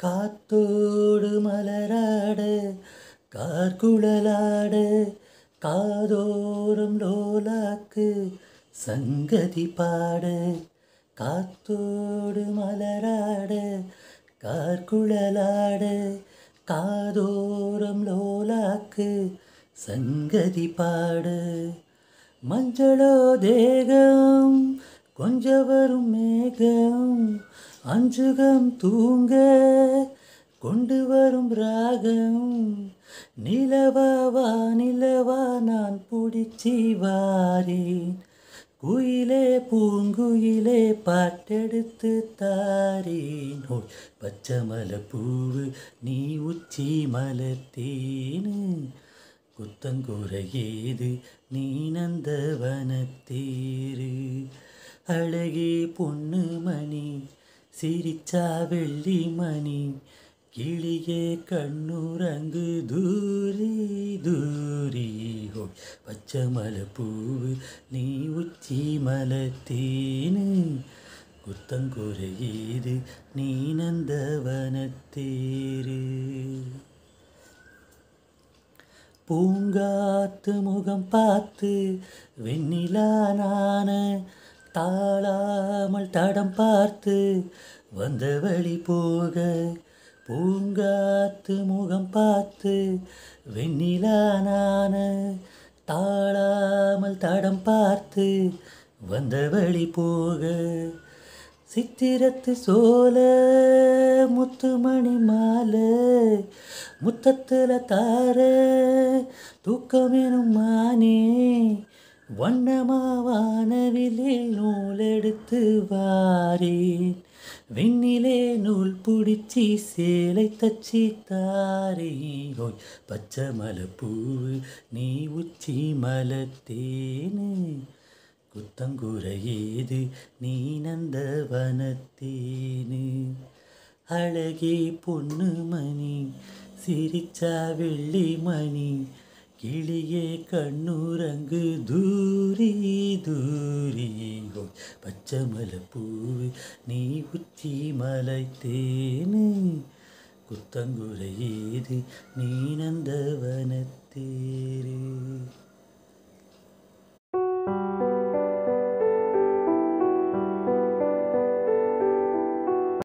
காத்தோடு மலராட கார்குழலாட காதோறும் லோலாக்கு சங்கதி பாட. காத்தோடு மலராட கார்குழலாட காதோறும் லோலாக்கு சங்கதி பாட. மஞ்சளோ தேகம் கொஞ்ச வரும் மேகம் அஞ்சுகம் தூங்க கொண்டு வரும் ராகம். நிலவா நிலவா நான் பிடிச்சி வாரேன் குயிலே பூங்குயிலே பாட்டெடுத்து தாரேன். ஓ பச்சை மலை பூவு நீ உச்சி மலர்த்தேனு குத்தங்குறையேது நீ நந்தவனத்தேரு. அழகே பொண்ணு மணி சிரிச்சா வெள்ளி மணி கிளியே கண்ணுறங்கு தூரி தூரி. ஓ பச்சை மலை பூவு நீ உச்சி மலர்த்தேனு குத்தங்குறையேது நீ நந்தவனத்தேரு. பூங்காத்து முகம் பார்த்து வெண்ணிலா நான தாழாமல் தடம் பார்த்து வந்த வழி போக. பூங்காத்து முகம் பார்த்து வெண்ணிலா நான தாழாமல் தடம் பார்த்து வந்த வழி போக. சித்திரத்து சோல முத்துமணி மாலை முத்தத்துல தார தூக்கமெனும் மானே வண்ணமாவானவிலில் நூலெடுத்து வாரேன் விண்ணிலே நூல் பிடிச்சி சேலை தச்சி தாரேன். ஓய் பச்சை மலை பூவு நீ உச்சி மலர்த்தேனு குத்தங்குறையேது நீ நந்தவனத்தேனு. அழகே பொண்ணு மணி சிரிச்சா வெள்ளி மணி கிளியே கண்ணுறங்கு தூரி தூரி. பச்சை மலை பூவு நீ உச்சி மலர்த்தேனு குத்தங்குறையேது நீ நந்தவனத்தேரு.